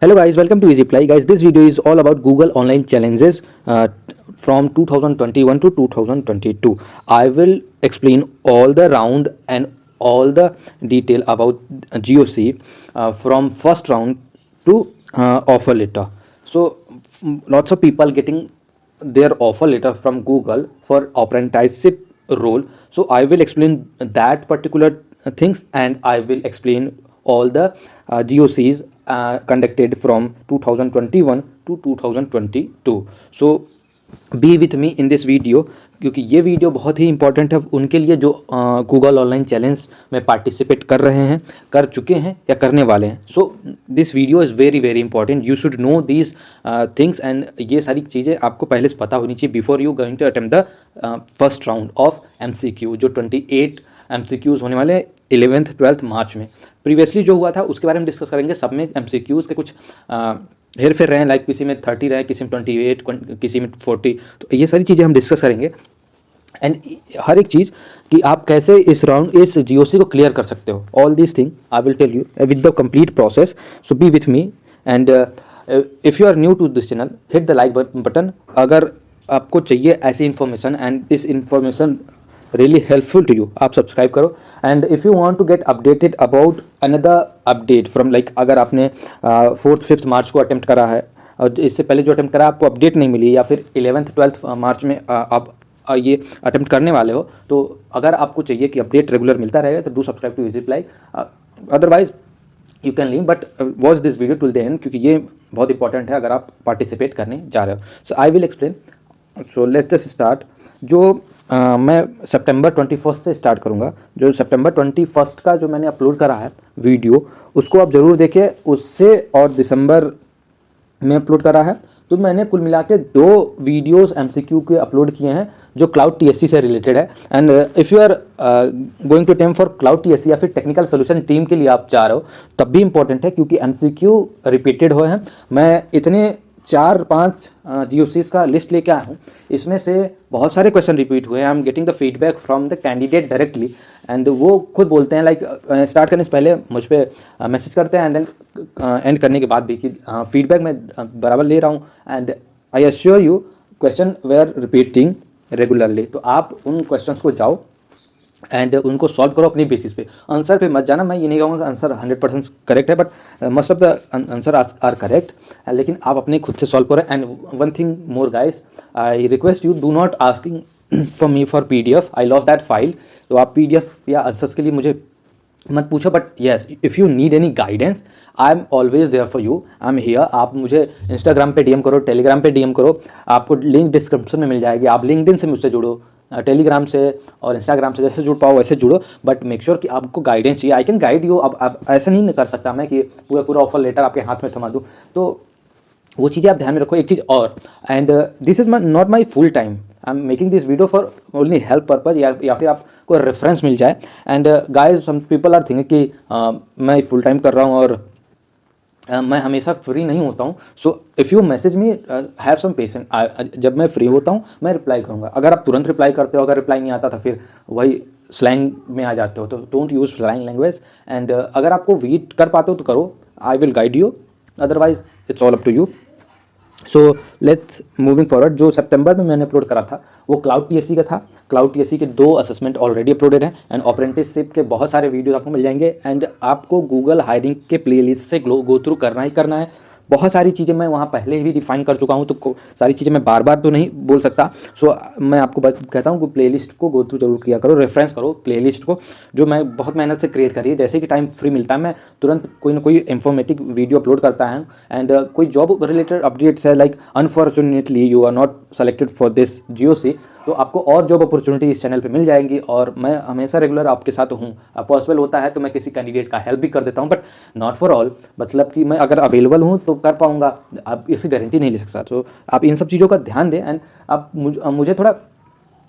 Hello guys, welcome to EasyPly. Guys, this video is all about Google online challenges from 2021 to 2022. I will explain all the round and all the detail about GOC from first round to offer letter. So lots of people getting their offer letter from Google for apprenticeship role. So I will explain that particular things, and I will explain all the GOCs conducted from 2021 to 2022. So B with me in this video, क्योंकि ये video बहुत ही important है उनके लिए जो Google online challenge में participate कर रहे हैं, कर चुके हैं या करने वाले हैं. So this video is very very important. You should know these things and ये सारी चीज़ें आपको पहले से पता होनी चाहिए before you going to attempt the first round of MCQ, जो 28 MCQs होने वाले 11th 12th मार्च में. प्रीवियसली जो हुआ था उसके बारे में डिस्कस करेंगे. सब में MCQs के कुछ हेर फेर रहे हैं, लाइक किसी में 30 रहे, किसी में 28, किसी में 40. तो ये सारी चीज़ें हम डिस्कस करेंगे एंड हर एक चीज़ कि आप कैसे इस GOC को क्लियर कर सकते हो. All this thing I will tell you with the complete process. So be with me and if you are new to this channel, hit the like button. अगर आपको चाहिए ऐसी information and this information really helpful to you, आप subscribe करो. And if you want to get updated about another update from like, अगर आपने 4th 5th मार्च को attempt करा है और इससे पहले जो अटेम्प्ट करा आपको अपडेट नहीं मिली, या फिर 11th 12th मार्च में आप ये अटेम्प्ट करने वाले हो, तो अगर आपको चाहिए कि अपडेट रेगुलर मिलता रहेगा तो do subscribe to EasyPly. Otherwise you can leave, but watch this video to the end, क्योंकि ये बहुत इंपॉर्टेंट है अगर आप पार्टिसिपेट करने जा रहे हो. So I will explain. So let's just start. जो मैं सितंबर 21 से स्टार्ट करूँगा. जो सितंबर 21 का जो मैंने अपलोड करा है वीडियो, उसको आप ज़रूर देखिए. उससे और दिसंबर में अपलोड करा है, तो मैंने कुल मिला के 2 वीडियोज़ MCQ के अपलोड किए हैं जो क्लाउड TSC से रिलेटेड है. And if you are going to attempt for cloud TSC या फिर टेक्निकल सोल्यूशन टीम के लिए आप जा रहे हो, तब भी इंपॉर्टेंट है क्योंकि MCQ रिपीटेड हुए हैं. मैं इतने 4-5 GOCs का लिस्ट लेके आया हूँ. इसमें से बहुत सारे क्वेश्चन रिपीट हुए हैं. I am getting the feedback from the candidate directly, and वो खुद बोलते हैं लाइक स्टार्ट करने से पहले मुझ पर मैसेज करते हैं, एंड देन एंड करने के बाद भी कि फीडबैक मैं बराबर ले रहा हूँ. And I assure you question were repeating regularly. तो आप उन क्वेश्चंस को जाओ एंड उनको सॉल्व करो अपनी बेसिस पे. आंसर पे मत जाना. मैं ये नहीं कहूँगा कि आंसर 100% करेक्ट है, but most of the answer are correct, लेकिन आप अपने खुद से सॉल्व करो. And one thing more guys, I request you, do not asking for me for PDF. I lost that file. तो आप PDF या आंसर्स के लिए मुझे मत पूछो, but yes, if you need any guidance, I am always there for you. I am here. आप मुझे इंस्टाग्राम पे DM करो, टेलीग्राम पे DM करो. आपको लिंक डिस्क्रिप्शन में मिल जाएगी. आप लिंक्डइन से मुझसे जुड़ो, टेलीग्राम से और इंस्टाग्राम से, जैसे जुड़ पाओ वैसे जुड़ो, बट मेक श्योर कि आपको गाइडेंस चाहिए. I can guide you. अब ऐसा नहीं कर सकता मैं कि पूरा पूरा ऑफर लेटर आपके हाथ में थमा दूँ. तो वो चीज़ें आप ध्यान में रखो. एक चीज़ और, and this is not my full time. I am making this video for only help purpose, या फिर आपको रेफरेंस मिल जाए. And guys, some people are thinking कि मैं फुल टाइम कर रहा हूँ और मैं हमेशा फ्री नहीं होता हूँ. So if you message me, have some patience. जब मैं फ्री होता हूँ मैं रिप्लाई करूँगा. अगर आप तुरंत रिप्लाई करते हो, अगर रिप्लाई नहीं आता तो फिर वही स्लैंग में आ जाते हो. तो don't use slang language. And अगर आपको वेट कर पाते हो तो करो. I will guide you. Otherwise it's all up to you. So let's moving forward. जो सितंबर में मैंने अपलोड करा था वो क्लाउड TSC का था. क्लाउड TSC के 2 असेसमेंट ऑलरेडी अपलोडेड हैं, एंड अप्रेंटिसशिप के बहुत सारे वीडियोस आपको मिल जाएंगे. एंड आपको गूगल हायरिंग के प्लेलिस्ट से गो थ्रू करना ही करना है. बहुत सारी चीज़ें मैं वहाँ पहले ही डिफाइन कर चुका हूँ, तो सारी चीज़ें मैं बार बार तो नहीं बोल सकता. सो मैं आपको कहता हूँ कि प्लेलिस्ट को गो थ्रू जरूर किया करो, रेफरेंस करो प्लेलिस्ट को, जो मैं बहुत मेहनत से क्रिएट करी है. जैसे कि टाइम फ्री मिलता है मैं तुरंत कोई ना कोई इंफॉर्मेटिव वीडियो अपलोड करता हूँ. एंड कोई जॉब रिलेटेड अपडेट्स है, like unfortunately you are not selected for this GOC, तो आपको और जॉब अपॉर्चुनिटी इस चैनल पे मिल जाएंगी. और मैं हमेशा रेगुलर आपके साथ हूँ. पॉसिबल होता है तो मैं किसी कैंडिडेट का हेल्प भी कर देता हूँ, बट नॉट फॉर ऑल. मतलब कि मैं अगर अवेलेबल हूँ तो कर पाऊँगा, आप इसकी गारंटी नहीं ले सकता. तो आप इन सब चीज़ों का ध्यान दें, एंड आप मुझे थोड़ा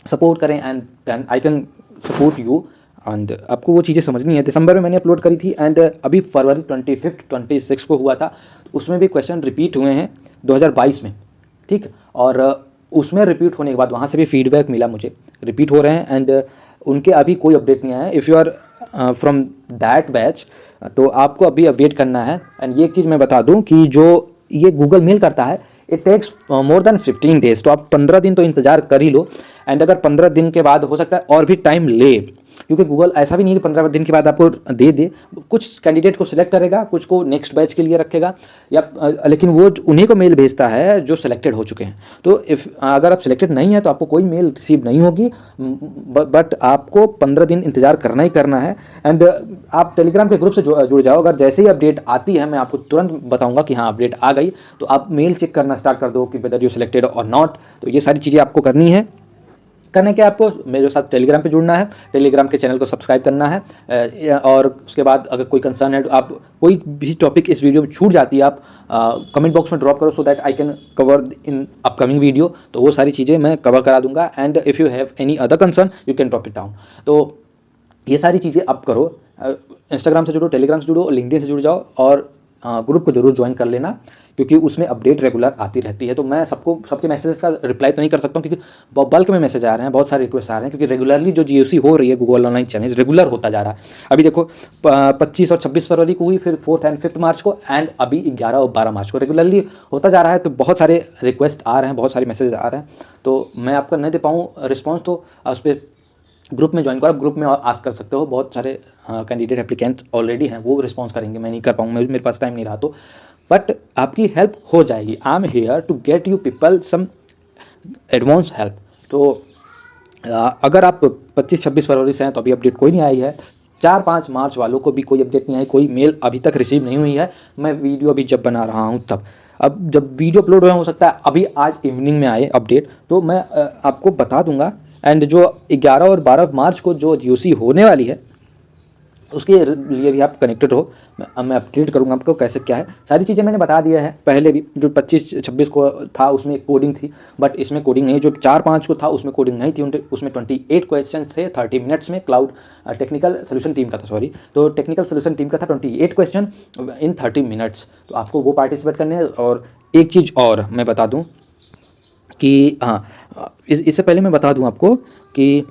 सपोर्ट करें, and then I can support you. And आपको वो चीज़ें समझनी है. दिसंबर में मैंने अपलोड करी थी, एंड अभी फरवरी 25 26 को हुआ था. उसमें भी क्वेश्चन रिपीट हुए हैं 2022 में, ठीक. और उसमें रिपीट होने के बाद वहाँ से भी फीडबैक मिला मुझे, रिपीट हो रहे हैं. एंड उनके अभी कोई अपडेट नहीं आया है. If you are from that batch. तो आपको अभी वेट करना है। एंड ये एक चीज़ मैं बता दूं कि जो ये गूगल मेल करता है, it takes more than 15 days. तो आप 15 दिन तो इंतजार कर ही लो। एंड अगर 15 दिन के बाद हो सकता है और भी टाइम ले, क्योंकि गूगल ऐसा भी नहीं है कि 15 दिन के बाद आपको दे दे। कुछ कैंडिडेट को सिलेक्ट करेगा, कुछ को नेक्स्ट बैच के लिए रखेगा, या लेकिन वो उन्हीं को मेल भेजता है जो सिलेक्टेड हो चुके हैं। तो इफ़ अगर आप सिलेक्टेड नहीं है तो आपको कोई मेल रिसीव नहीं होगी, बट आपको 15 दिन इंतजार करना ही करना है। एंड आप टेलीग्राम के ग्रुप से जुड़ जाओ। अगर जैसे ही अपडेट आती है मैं आपको तुरंत बताऊंगा कि हाँ अपडेट आ गई, तो आप मेल चेक करना स्टार्ट कर दो कि वेदर यू सिलेक्टेड और नॉट। तो ये सारी चीज़ें आपको करनी है। करने के आपको मेरे साथ टेलीग्राम पे जुड़ना है, टेलीग्राम के चैनल को सब्सक्राइब करना है। और उसके बाद अगर कोई कंसर्न है तो आप कोई भी टॉपिक इस वीडियो में छूट जाती है, आप कमेंट बॉक्स में ड्रॉप करो, so that I can cover in upcoming video. तो वो सारी चीज़ें मैं कवर करा दूंगा। And if you have any other concern you can drop it down. तो ये सारी चीज़ें आप करो। इंस्टाग्राम से जुड़ो, टेलीग्राम से जुड़ो, लिंक्डइन से जुड़ जाओ, और ग्रुप को जरूर ज्वाइन कर लेना, क्योंकि उसमें अपडेट रेगुलर आती रहती है। तो मैं सबके मैसेजेस का रिप्लाई तो नहीं कर सकता हूँ, क्योंकि बल्क में मैसेज आ रहे हैं, बहुत सारे रिक्वेस्ट आ रहे हैं, क्योंकि रेगुलरली जो जीओसी हो रही है गूगल ऑनलाइन चैलेंज रेगुलर होता जा रहा है। अभी देखो 25 और 26 फरवरी को हुई, फिर 4th एंड 5th मार्च को, एंड अभी 11 और 12 मार्च को रेगुलरली होता जा रहा है। तो बहुत सारे रिक्वेस्ट आ रहे हैं, बहुत सारे मैसेज आ रहे हैं। तो मैं आपका नहीं दे पाऊँ रिस्पॉन्स, तो उस पर ग्रुप में ज्वाइन करो। आप ग्रुप में आस्क कर सकते हो, बहुत सारे कैंडिडेट एप्लीकेंट ऑलरेडी हैं, वो रिस्पॉन्स करेंगे। मैं नहीं कर पाऊँगा, मेरे पास टाइम नहीं रहा, तो बट आपकी हेल्प हो जाएगी। I am here to get you people some advance help. तो अगर आप 25-26 फरवरी से हैं तो अभी अपडेट कोई नहीं आई है। 4-5 मार्च वालों को भी कोई अपडेट नहीं आई, कोई मेल अभी तक रिसीव नहीं हुई है। मैं वीडियो अभी जब बना रहा हूँ तब, अब जब वीडियो अपलोड हो सकता है अभी आज इवनिंग में आए अपडेट, तो मैं आपको बता दूंगा। एंड जो 11 और 12 मार्च को जो जीओसी होने वाली है उसके लिए भी आप कनेक्टेड रहो। मैं अपडेट करूंगा आपको कैसे क्या है। सारी चीज़ें मैंने बता दिया है पहले भी। जो 25-26 को था उसमें कोडिंग थी, बट इसमें कोडिंग नहीं। जो 4-5 को था उसमें कोडिंग नहीं थी, उसमें 28 क्वेश्चंस थे 30 मिनट्स में। क्लाउड टेक्निकल सोल्यूशन टीम का था, सॉरी, तो टेक्निकल सोल्यूशन टीम का था 28 क्वेश्चन इन 30 मिनट्स। तो आपको वो पार्टिसिपेट करने हैं। और एक चीज़ और मैं बता दूँ कि हाँ, इससे पहले मैं बता दूँ आपको कि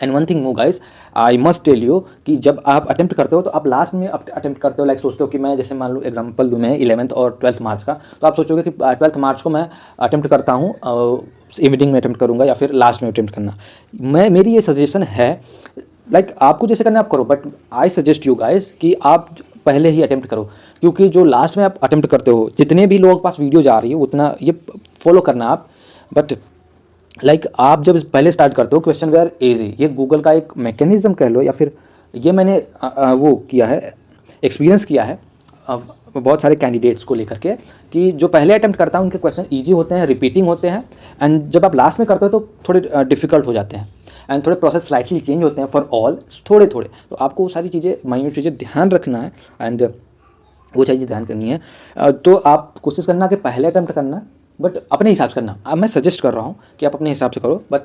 and one thing more guys, I must tell you कि जब आप अटेम्प्ट करते हो तो आप लास्ट में अटेम्प्ट करते हो। लाइक सोचते हो कि मैं, जैसे मान लो एग्जांपल दूँ मैं 11th और 12th मार्च का, तो आप सोचोगे कि 12th मार्च को मैं अटेम्प्ट करता हूँ, इवनिंग में अटेम्प्ट करूँगा या फिर लास्ट में अटेम्प्ट करना। मेरी ये सजेशन है, लाइक आपको जैसे करना आप करो, but I suggest you guys कि आप पहले ही अटेम्प्ट करो। क्योंकि जो लास्ट में आप अटेम्प्ट करते हो, जितने भी लोगों के पास वीडियो जा रही है उतना ये फॉलो करना आप। बट लाइक आप जब पहले स्टार्ट करते हो, क्वेश्चन वेयर इजी, ये गूगल का एक मैकेनिज्म कह लो, या फिर ये मैंने वो किया है, एक्सपीरियंस किया है बहुत सारे कैंडिडेट्स को लेकर के, कि जो पहले अटेम्प्ट करता है उनके क्वेश्चन इजी होते हैं, रिपीटिंग होते हैं। एंड जब आप लास्ट में करते हो तो थोड़े डिफिकल्ट हो जाते हैं, एंड थोड़े प्रोसेस स्लाइटली चेंज होते हैं फॉर ऑल, थोड़े थोड़े। तो आपको वो सारी चीज़ें, माइन्यूट चीज़ें ध्यान रखना है, एंड वो चीज़ें ध्यान करनी है। तो आप कोशिश करना कि पहले अटेम्प्ट करना, बट अपने हिसाब से करना। अब मैं सजेस्ट कर रहा हूँ कि आप अपने हिसाब से करो, बट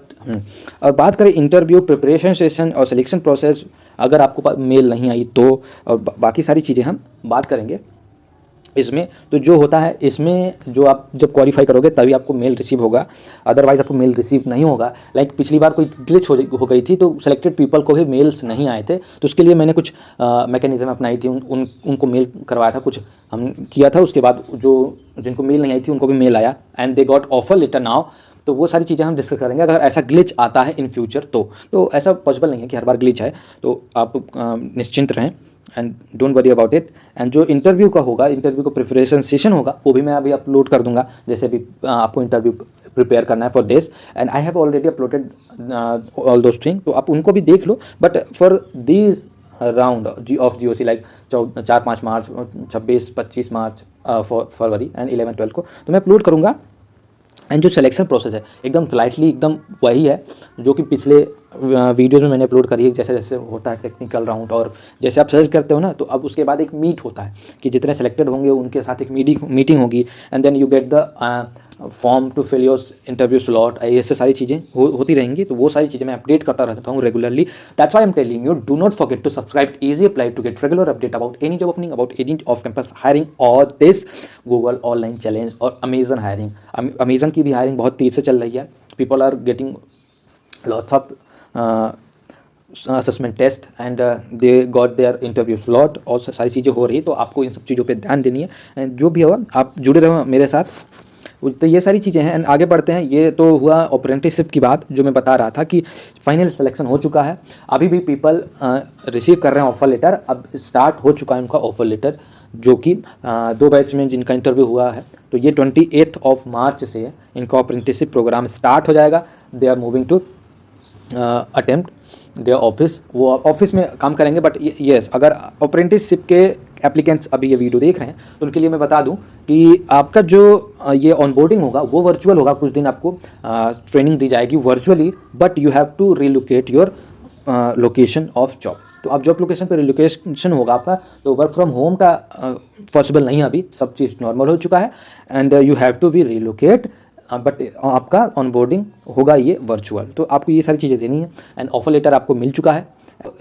और बात करें इंटरव्यू प्रिपरेशन सेशन और सिलेक्शन प्रोसेस, अगर आपको मेल नहीं आई तो, और बाकी सारी चीज़ें हम बात करेंगे इसमें। तो जो होता है इसमें, जो आप जब क्वालिफाई करोगे तभी आपको मेल रिसीव होगा, अदरवाइज आपको मेल रिसीव नहीं होगा। लाइक पिछली बार कोई ग्लिच हो गई थी, तो सिलेक्टेड पीपल को ही मेल्स नहीं आए थे। तो उसके लिए मैंने कुछ मैकेनिज्म अपनाई थी, उनको मेल करवाया था, कुछ हम किया था। उसके बाद जो जिनको मेल नहीं आई थी उनको भी मेल आया, and they got offer letter now. तो वो सारी चीज़ें हम डिस्कस करेंगे। अगर ऐसा ग्लिच आता है इन फ्यूचर तो ऐसा पॉसिबल नहीं है कि हर बार ग्लिच है, तो आप निश्चिंत रहें and don't worry about it. And जो इंटरव्यू का होगा, इंटरव्यू का प्रिपरेशन सेशन होगा, वो भी मैं अभी अपलोड कर दूंगा। जैसे भी आपको इंटरव्यू प्रिपेयर करना है for this, and I have already uploaded all those thing, तो आप उनको भी देख लो। But for this round of GOC, like 4-5 March, 26-25 March, फरवरी एंड 11-12 को, तो मैं अपलोड करूँगा। एंड जो सिलेक्शन प्रोसेस है एकदम स्लाइटली एकदम वही है जो कि पिछले वीडियोज़ में मैंने अपलोड करी है। जैसे जैसे होता है टेक्निकल राउंड, और जैसे आप सेलेक्ट करते हो ना, तो अब उसके बाद एक मीट होता है कि जितने सेलेक्टेड होंगे उनके साथ एक मीटिंग होगी, and then you get the form to fill your interview slot. ऐसे सारी चीज़ें होती रहेंगी। तो वो सारी चीज़ें मैं अपडेट करता रहता हूँ regularly. That's why I am telling you, do not forget to subscribe easy apply to get regular update about any job opening, about any of campus hiring और दिस गूगल ऑनलाइन चैलेंज और Amazon hiring. Amazon की भी hiring बहुत तेज़ से चल रही है। People are getting lots of assessment test and they got their interview slot, और सारी चीज़ें हो रही है। तो आपको इन सब चीज़ों पे ध्यान देनी है एंड जो भी होगा आप जुड़े रहो मेरे साथ। तो ये सारी चीज़ें हैं एंड आगे बढ़ते हैं। ये तो हुआ अप्रेंटिसशिप की बात, जो मैं बता रहा था कि फाइनल सिलेक्शन हो चुका है। अभी भी पीपल रिसीव कर रहे हैं ऑफर लेटर। अब स्टार्ट हो चुका है उनका ऑफर लेटर, जो कि 2 बैच में जिनका इंटरव्यू हुआ है। तो ये 28 ऑफ मार्च से इनका अप्रेंटिसशिप प्रोग्राम स्टार्ट हो जाएगा। They are moving to attempt their office, वो ऑफिस में काम करेंगे। बट येस, अगर अप्रेंटिसशिप के एप्लीकेंट्स अभी ये वीडियो देख रहे हैं तो उनके लिए मैं बता दूं कि आपका जो ये ऑनबोर्डिंग होगा वो वर्चुअल होगा। कुछ दिन आपको ट्रेनिंग दी जाएगी virtually, but you have to relocate your location of job. तो आप जॉब लोकेशन पर रिलोकेशन होगा आपका, तो वर्क फ्रॉम होम का पॉसिबल नहीं है। अभी सब चीज़ नॉर्मल हो चुका है and you have to be relocate, but आपका ऑनबोर्डिंग होगा ये वर्चुअल। तो आपको ये सारी चीज़ें देनी है एंड ऑफर लेटर आपको मिल चुका है,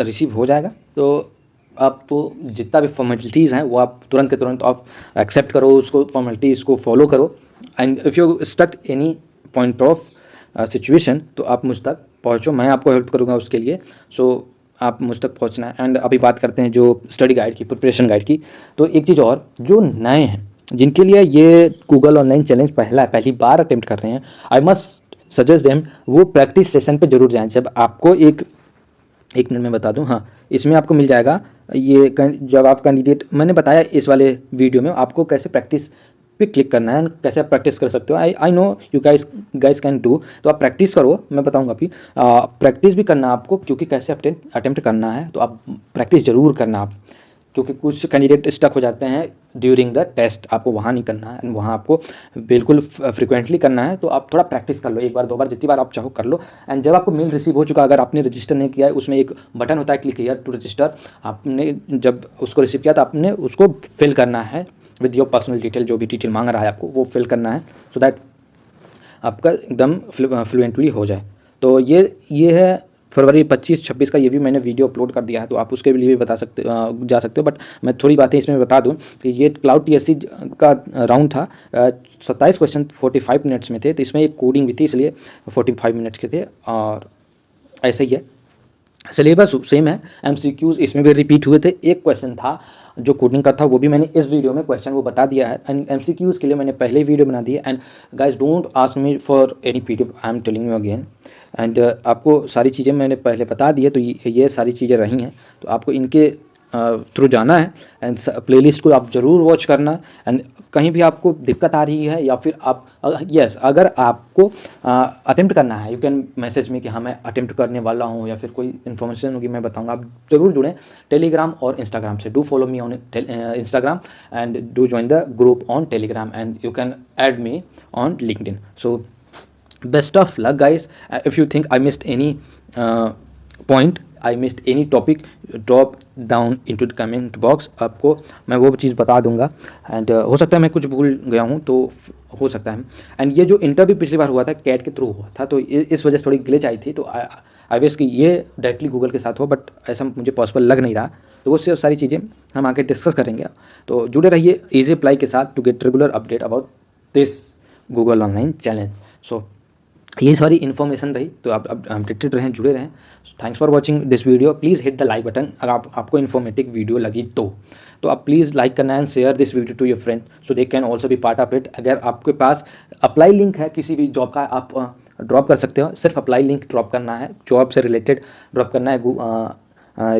रिसीव हो जाएगा। तो आप जितना भी फॉर्मेलिटीज़ हैं वो आप तुरंत के तुरंत आप एक्सेप्ट करो, उसको फॉर्मेलिटीज़ को फॉलो करो। And if you stuck any point of situation तो आप मुझ तक पहुँचो, मैं आपको हेल्प करूँगा उसके लिए। सो आप मुझ तक पहुँचना है। एंड अभी बात करते हैं जो स्टडी गाइड की, प्रिपरेशन गाइड की। तो एक चीज़ और, जो नए हैं जिनके लिए ये गूगल ऑनलाइन चैलेंज पहली बार अटेम्प्ट कर रहे हैं, आई मस्ट सजेस्ट देम वो प्रैक्टिस सेशन पे जरूर जाएं। जब आपको एक मिनट में बता दूं, हाँ, इसमें आपको मिल जाएगा ये जब आप कैंडिडेट, मैंने बताया इस वाले वीडियो में आपको कैसे प्रैक्टिस पे क्लिक करना है, कैसे आप प्रैक्टिस कर सकते हो। I know you guys can do. तो आप प्रैक्टिस करो, मैं बताऊंगा अभी। प्रैक्टिस भी करना आपको, क्योंकि कैसे अटेम्प्ट करना है तो आप प्रैक्टिस ज़रूर करना आप, क्योंकि कुछ कैंडिडेट स्टक हो जाते हैं ड्यूरिंग द टेस्ट। आपको वहाँ नहीं करना है एंड वहाँ आपको बिल्कुल फ्रिक्वेंटली करना है। तो आप थोड़ा प्रैक्टिस कर लो, एक बार 2 बार, जितनी बार आप चाहो कर लो। एंड जब आपको मेल रिसीव हो चुका, अगर आपने रजिस्टर नहीं किया है, उसमें एक बटन होता है क्लिक हियर टू रजिस्टर। आपने जब उसको रिसीव किया तो आपने उसको फिल करना है विद योर पर्सनल डिटेल, जो भी डिटेल मांग रहा है आपको वो फिल करना है, सो दैट आपका एकदम फ्लुएंटली हो जाए। तो ये है फरवरी 25-26 का, ये भी मैंने वीडियो अपलोड कर दिया है, तो आप उसके लिए भी बता सकते जा सकते हो। बट मैं थोड़ी बातें इसमें बता दूं कि ये क्लाउड टीएससी का राउंड था। 27 क्वेश्चन 45 मिनट्स में थे, तो इसमें एक कोडिंग भी थी, इसलिए 45 मिनट्स के थे। और ऐसे ही है, सिलेबस सेम है। एमसीक्यूज इसमें भी रिपीट हुए थे। एक क्वेश्चन था जो कोडिंग का था, वो भी मैंने इस वीडियो में क्वेश्चन वो बता दिया है। एंड एमसीक्यूज के लिए मैंने पहले ही वीडियो बना दी है। And guys don't ask me for any PDF, I am telling you again. And आपको सारी चीज़ें मैंने पहले बता दी है, तो ये सारी चीज़ें रही हैं, तो आपको इनके थ्रू जाना है। एंड प्लेलिस्ट को आप ज़रूर वॉच करना। एंड कहीं भी आपको दिक्कत आ रही है या फिर आप यस अगर आपको अटेम्प्ट करना है, यू कैन मैसेज में कि हाँ मैं अटेम्प्ट करने वाला हूँ, या फिर कोई इन्फॉर्मेशन होगी मैं बताऊँगा। आप ज़रूर जुड़ें टेलीग्राम और इंस्टाग्राम से। Do follow me on Instagram and do join the group on Telegram and you can add me on LinkedIn. So best of luck guys. If you think I missed any point, I missed any topic, drop down into the comment box, आपको मैं वो चीज़ बता दूंगा। And हो सकता है मैं कुछ भूल गया हूँ, तो हो सकता है। एंड ये जो इंटरव्यू पिछली बार हुआ था कैट के थ्रू हुआ था, तो इस वजह से थोड़ी ग्लिच आई थी। तो आई विश कि ये डायरेक्टली गूगल के साथ हो, बट ऐसा मुझे पॉसिबल लग नहीं रहा। तो वो सारी चीज़ें हम आगे डिस्कस करेंगे। तो जुड़े रहिए इजी अप्लाई के साथ to get regular update about this Google online challenge. So ये सारी इन्फॉर्मेशन रही, तो आप अपडेटेड रहें, जुड़े रहें। Thanks for watching this video. Please hit the like button अगर आपको इन्फॉर्मेटिव वीडियो लगी तो आप प्लीज़ लाइक करना and share this video to your friend, so they can also be part of it. अगर आपके पास अप्लाई लिंक है किसी भी जॉब का, आप ड्रॉप कर सकते हो। सिर्फ अप्लाई लिंक ड्रॉप करना है, जॉब से रिलेटेड ड्रॉप करना है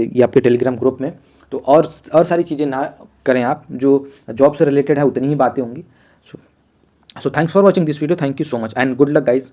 ये आपके टेलीग्राम ग्रुप में। तो और सारी चीज़ें ना करें आप, जो जॉब से रिलेटेड है उतनी ही बातें होंगी। So thanks for watching this video, thank you so much and good luck guys.